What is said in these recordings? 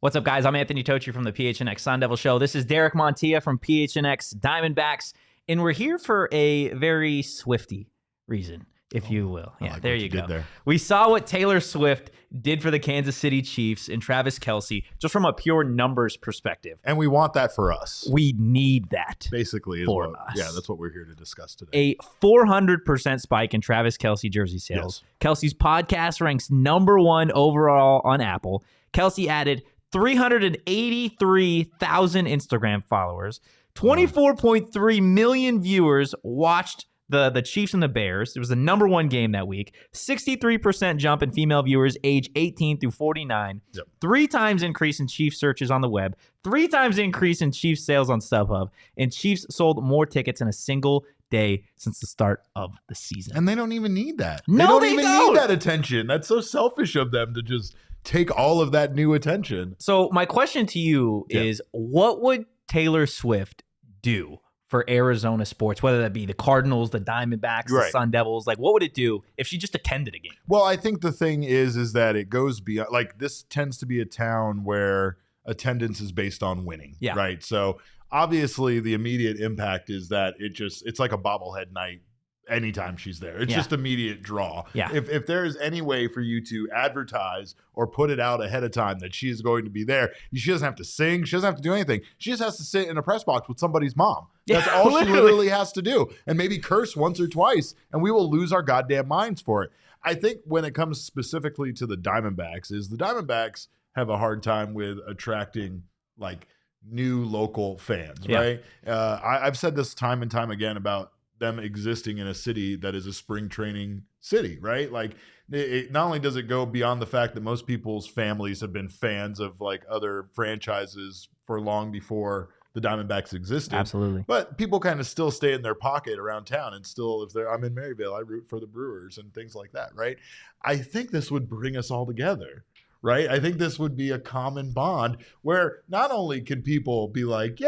What's up, guys? I'm Anthony Totri from the PHNX Sun Devil Show. This is Derek Montilla from PHNX Diamondbacks, and we're here for a very Swifty reason, if you will. Yeah, like there what you go. there. We saw what Taylor Swift did for the Kansas City Chiefs and Travis Kelce, just from a pure numbers perspective. And we want that for us. We need that. Basically, is for what, us. Yeah, that's what we're here to discuss today. A 400% spike in Travis Kelce jersey sales. Yes. Kelce's podcast ranks #1 overall on Apple. Kelce added 383,000 Instagram followers. 24.3 million viewers watched the Chiefs and the Bears. It was the #1 game that week. 63% jump in female viewers age 18 through 49. Yep. 3 times increase in Chiefs searches on the web. 3 times increase in Chiefs sales on StubHub. And Chiefs sold more tickets in a single day since the start of the season. And they don't even need that. No, they they don't even don't. need that attention. That's so selfish of them to just take all of that new attention. So my question to you is, what would Taylor Swift do for Arizona sports, whether that be the Cardinals, the Diamondbacks, the Sun Devils? Like, what would it do if she just attended a game? Well, I think the thing is that it goes beyond, like, this tends to be a town where attendance is based on winning, right? So obviously the immediate impact is that it's like a bobblehead night anytime she's there. It's just immediate draw. Yeah. If there is any way for you to advertise or put it out ahead of time that she is going to be there, she doesn't have to sing. She doesn't have to do anything. She just has to sit in a press box with somebody's mom. That's all she literally has to do. And maybe curse once or twice, and we will lose our goddamn minds for it. I think when it comes specifically to the Diamondbacks, is the Diamondbacks have a hard time with attracting, like, new local fans, right? I've said this time and time again about them existing in a city that is a spring training city, right? Like, it not only does it go beyond the fact that most people's families have been fans of, like, other franchises for long before the Diamondbacks existed. Absolutely. But people kind of still stay in their pocket around town, and still, if I'm in Maryville, I root for the Brewers and things like that, right? I think this would bring us all together. Right? I think this would be a common bond where not only can people be like,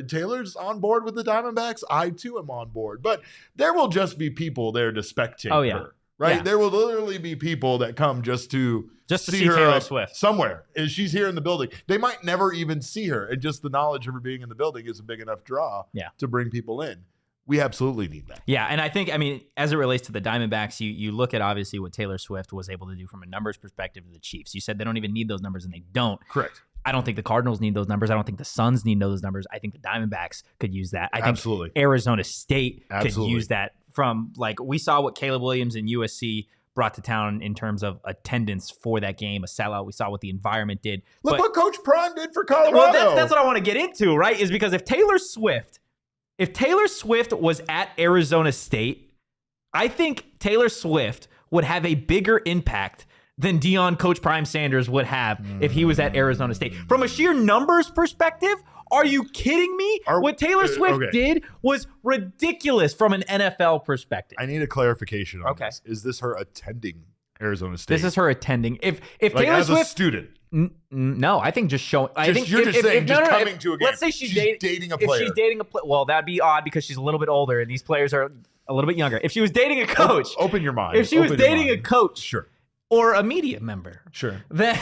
Taylor's on board with the Diamondbacks, I too am on board, but there will just be people there to spectate her, right? Yeah. There will literally be people that come just to see her Taylor Swift somewhere. She's here in the building. They might never even see her, and just the knowledge of her being in the building is a big enough draw to bring people in. We absolutely need that. Yeah, and I think, as it relates to the Diamondbacks, you look at obviously what Taylor Swift was able to do from a numbers perspective to the Chiefs. You said they don't even need those numbers, and they don't. Correct. I don't think the Cardinals need those numbers. I don't think the Suns need those numbers. I think the Diamondbacks could use that. I think Arizona State could use that from, like, we saw what Caleb Williams and USC brought to town in terms of attendance for that game, a sellout. We saw what the environment did. Look what Coach Prime did for Colorado. Well, that's what I want to get into, right? Is because if Taylor Swift was at Arizona State, I think Taylor Swift would have a bigger impact than Coach Prime Sanders would have if he was at Arizona State. From a sheer numbers perspective, are you kidding me? What Taylor Swift did was ridiculous from an NFL perspective. I need a clarification on this. Is this her attending Arizona State? This is her attending. If like Taylor as Swift, a student. No, I think just showing. You're just saying coming to a game. Let's say she's dating a player. If she's dating a player, well, that'd be odd because she's a little bit older and these players are a little bit younger. If she was dating a coach, open your mind. If she was dating a coach, sure, or a media member, sure. Then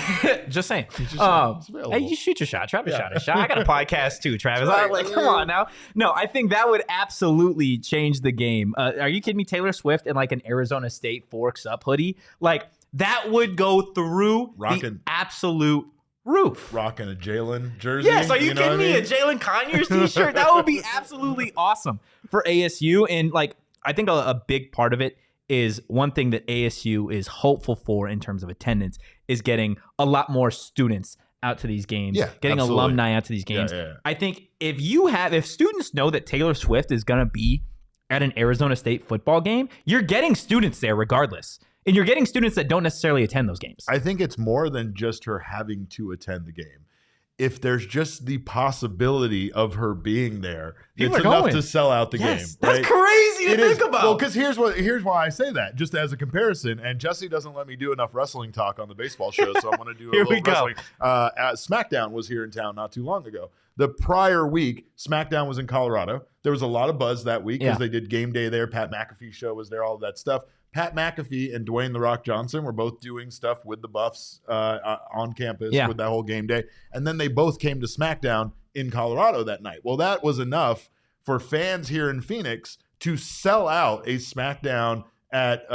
just saying. Hey, you shoot your shot. Travis shot his shot. I got a podcast too, Travis. Come on now. No, I think that would absolutely change the game. Are you kidding me? Taylor Swift in like an Arizona State Forks Up hoodie, like that would go through the absolute roof. Rocking a Jalen jersey. Yes, are you kidding me? A Jalen Conyers t-shirt? That would be absolutely awesome for ASU. And like, I think a big part of it is one thing that ASU is hopeful for in terms of attendance is getting a lot more students out to these games, getting alumni out to these games. I think if students know that Taylor Swift is going to be at an Arizona State football game, you're getting students there regardless. And you're getting students that don't necessarily attend those games. I think it's more than just her having to attend the game. If there's just the possibility of her being there, it's enough to sell out the game. That's crazy to think about. Well, because here's why I say that, just as a comparison. And Jesse doesn't let me do enough wrestling talk on the baseball show, so I'm going to do a little wrestling. SmackDown was here in town not too long ago. The prior week, SmackDown was in Colorado. There was a lot of buzz that week because they did game day there. Pat McAfee show was there, all of that stuff. Pat McAfee and Dwayne "The Rock" Johnson were both doing stuff with the Buffs on campus with that whole game day. And then they both came to SmackDown in Colorado that night. Well, that was enough for fans here in Phoenix to sell out a SmackDown at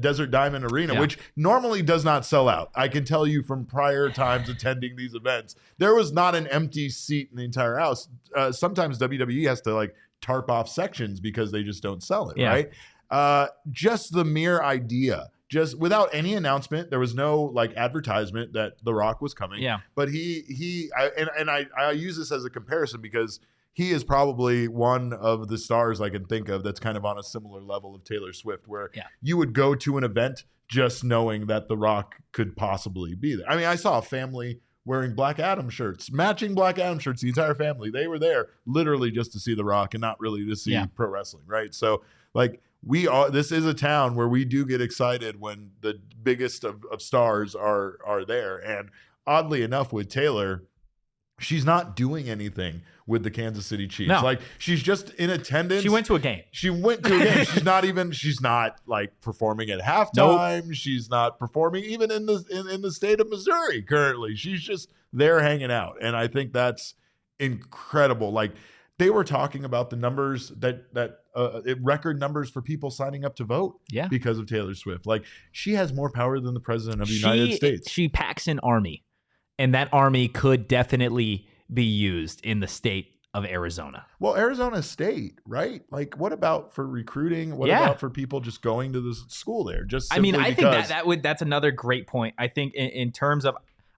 Desert Diamond Arena, which normally does not sell out. I can tell you from prior times attending these events, there was not an empty seat in the entire house. Sometimes WWE has to like tarp off sections because they just don't sell it, right? Just the mere idea, just without any announcement, there was no like advertisement that The Rock was coming. But I use this as a comparison because he is probably one of the stars I can think of that's kind of on a similar level of Taylor Swift, where you would go to an event just knowing that The Rock could possibly be there. I mean, I saw a family wearing Black Adam shirts, matching Black Adam shirts, the entire family. They were there literally just to see The Rock and not really to see pro wrestling, right? So, like, this is a town where we do get excited when the biggest of stars are there. And oddly enough, with Taylor, she's not doing anything with the Kansas City Chiefs. No. Like, she's just in attendance. She went to a game. She's not like performing at halftime. Nope. She's not performing even in the state of Missouri currently. She's just there hanging out. And I think that's incredible. Like, they were talking about the numbers record numbers for people signing up to vote because of Taylor Swift. Like, she has more power than the president of the United States. She packs an army, and that army could definitely be used in the state of Arizona. Well, Arizona State, right? Like, what about for recruiting? What about for people just going to the school there? Just simply I think that's another great point. I think in terms of,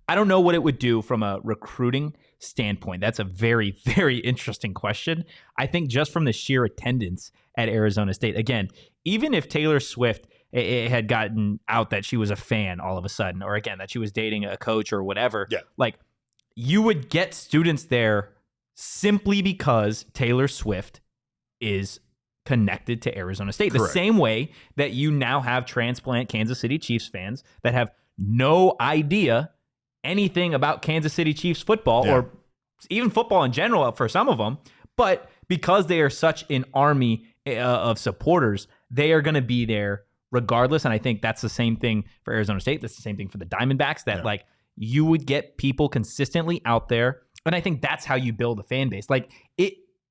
I don't know what it would do from a recruiting standpoint. That's a very, very interesting question. I think just from the sheer attendance at Arizona State, again, even if Taylor Swift it had gotten out that she was a fan all of a sudden, or again, that she was dating a coach or whatever, like, you would get students there simply because Taylor Swift is connected to Arizona State. Correct. The same way that you now have transplant Kansas City Chiefs fans that have no idea anything about Kansas City Chiefs football or even football in general for some of them, but because they are such an army of supporters, they are going to be there regardless. And I think that's the same thing for Arizona State. That's the same thing for the Diamondbacks, that like, you would get people consistently out there. And I think that's how you build a fan base. Like,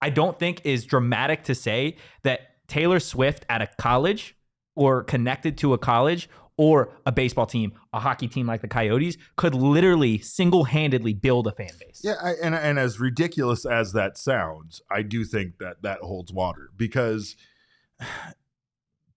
I don't think is dramatic to say that Taylor Swift at a college or connected to a college or a baseball team, a hockey team like the Coyotes, could literally single-handedly build a fan base. Yeah, and as ridiculous as that sounds, I do think that holds water, because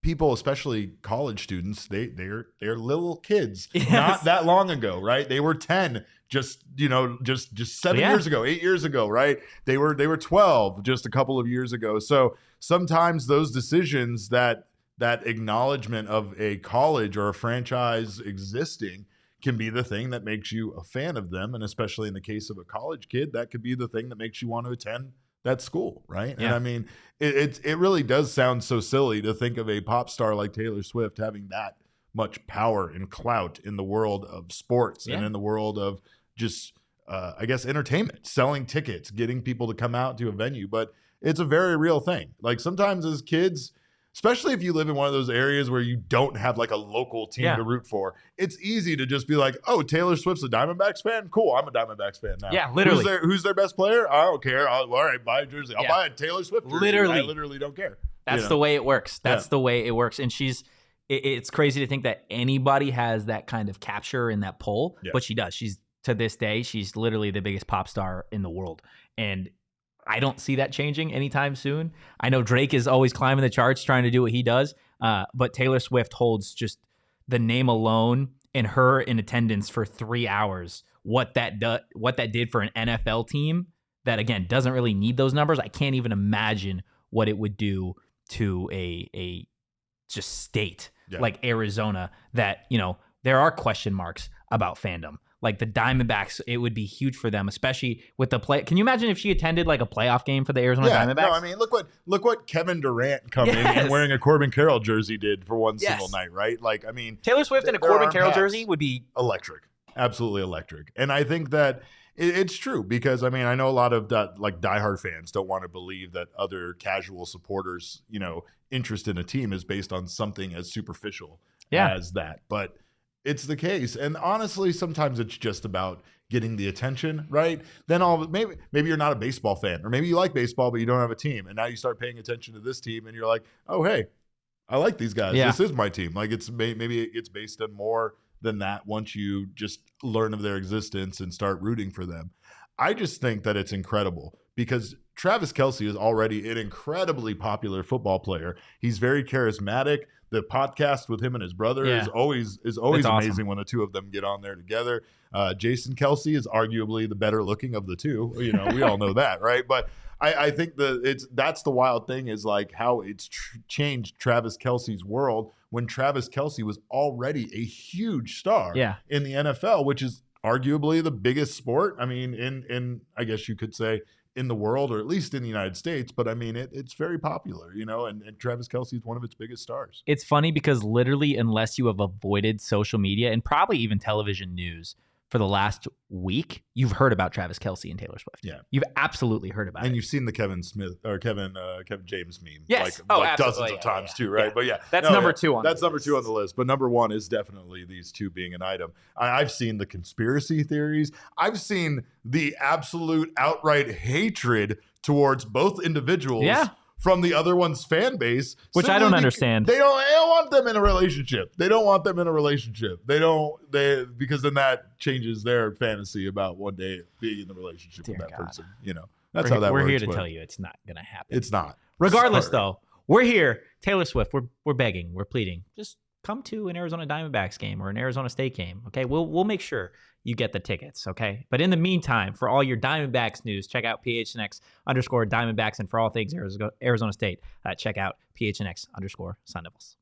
people, especially college students, they're little kids. Not that long ago, right? They were 10 just 7 years ago, 8 years ago, right? They were 12 just a couple of years ago. So sometimes those decisions, that acknowledgement of a college or a franchise existing, can be the thing that makes you a fan of them. And especially in the case of a college kid, that could be the thing that makes you want to attend that school, right? And I mean, it really does sound so silly to think of a pop star like Taylor Swift having that much power and clout in the world of sports and in the world of just, I guess, entertainment, selling tickets, getting people to come out to a venue. But it's a very real thing. Like, sometimes as kids, especially if you live in one of those areas where you don't have like a local team to root for, it's easy to just be like, oh, Taylor Swift's a Diamondbacks fan? Cool, I'm a Diamondbacks fan now. Yeah, literally. Who's their best player? I don't care. All right, buy a jersey. I'll buy a Taylor Swift jersey. I literally don't care. That's the way it works. That's the way it works. And it's crazy to think that anybody has that kind of capture in that poll, but she does. To this day, she's literally the biggest pop star in the world. And I don't see that changing anytime soon. I know Drake is always climbing the charts trying to do what he does, but Taylor Swift holds just the name alone and her in attendance for 3 hours. What that did for an NFL team that, again, doesn't really need those numbers. I can't even imagine what it would do to a just state like Arizona that, there are question marks about fandom. Like the Diamondbacks, it would be huge for them, especially with the play. Can you imagine if she attended like a playoff game for the Arizona Diamondbacks? No, I mean, look what Kevin Durant coming and wearing a Corbin Carroll jersey did for one single night, right? Like, I mean, Taylor Swift in a Corbin Carroll jersey would be electric, absolutely electric. And I think that It's true because I mean I know a lot of like diehard fans don't want to believe that other casual supporters, interest in a team is based on something as superficial as that, but it's the case. And honestly, sometimes it's just about getting the attention, right? Then maybe you're not a baseball fan, or maybe you like baseball but you don't have a team, and now you start paying attention to this team, and you're like, oh hey, I like these guys. This is my team. Like maybe it's based on more than that once you just learn of their existence and start rooting for them. I just think that it's incredible because Travis Kelce is already an incredibly popular football player. He's very charismatic. The podcast with him and his brother is always amazing awesome when the two of them get on there together. Jason Kelce is arguably the better looking of the two. We all know that, right? But I think that's the wild thing is like how it's changed Travis Kelce's world when Travis Kelce was already a huge star in the NFL, which is arguably the biggest sport. I mean, in I guess you could say in the world, or at least in the United States. But I mean, it's very popular, and Travis Kelce is one of its biggest stars. It's funny because literally, unless you have avoided social media and probably even television news for the last week, you've heard about Travis Kelce and Taylor Swift. Yeah. You've absolutely heard about it. And you've seen the Kevin James meme. Yes. Like dozens of times too, right? Yeah. But that's number two on the list. That's number two on the list. But number one is definitely these two being an item. I've seen the conspiracy theories. I've seen the absolute outright hatred towards both individuals. From the other one's fan base, which I don't understand. They don't want them in a relationship. Because then that changes their fantasy about one day being in the relationship with that person. That's how that works. We're here to tell you it's not going to happen. It's not. Regardless, though, we're here. Taylor Swift, we're begging, we're pleading. Just come to an Arizona Diamondbacks game or an Arizona State game. Okay, we'll make sure you get the tickets. Okay, but in the meantime, for all your Diamondbacks news, check out PHNX_Diamondbacks, and for all things Arizona State, check out PHNX_Sun Devils.